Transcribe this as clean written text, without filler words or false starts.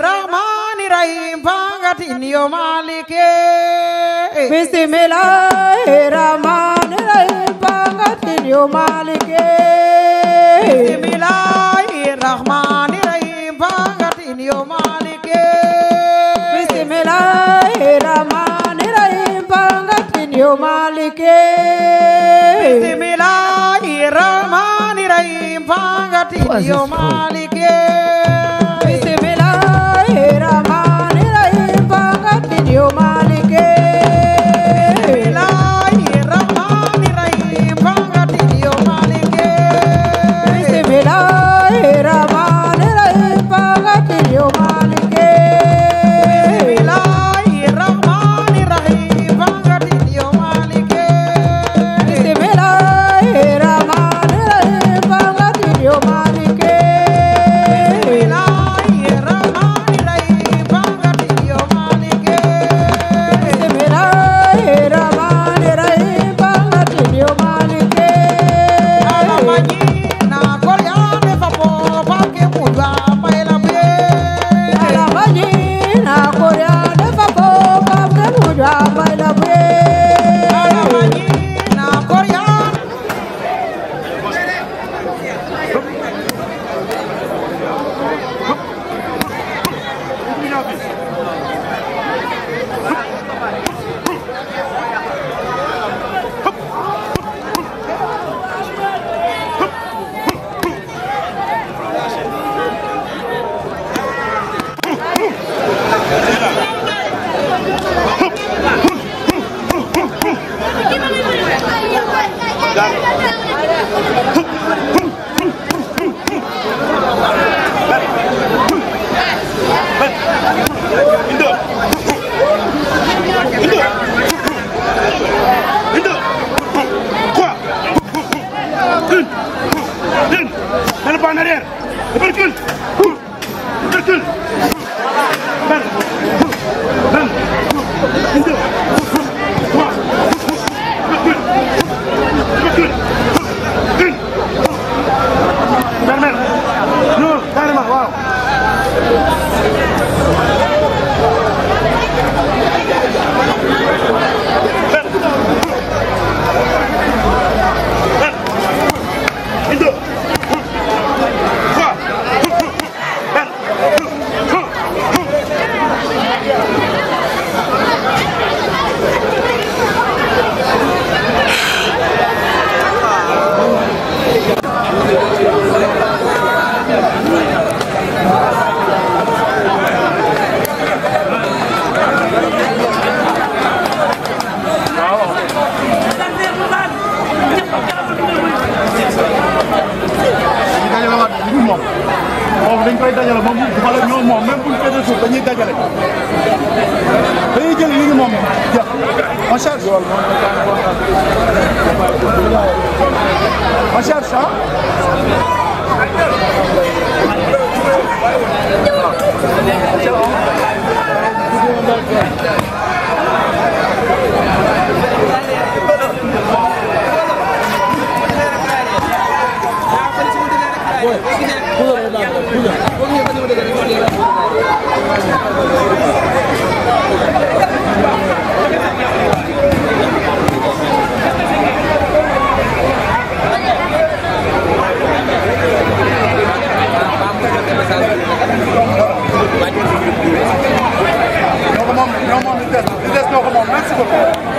Bismillahirrahmanirrahim Pangatin yo malike Bismillahirrahmanirrahim Pangatin yo malike Bismillahirrahmanirrahim Pangatin yo malike Bismillahirrahmanirrahim Pangatin yo malike Bismillahirrahmanirrahim Pangatin yo malike Bismillahirrahmanirrahim Pangatin yo malike Bismillahirrahmanirrahim Pangatin yo malike Bismillahirrahmanirrahim Pangatin yo malike Bismillahirrahmanirrahim Pangatin yo malike Bismillahirrahmanirrahim Pangatin yo malike Bismillahirrahmanirrahim Pangatin yo malike Bismillahirrahmanirrahim Pangatin yo malike Alamaji na koryane fapo pake mudwa paila be Alamaji na koryane fapo pake mudwa paila be Alamaji na koryane dañ koy dajale moom wala ñoo moom même buñ féete suuf dañuy dajale dañuy jël li ñu moom jeex en charge en charge ça merci beaucoup.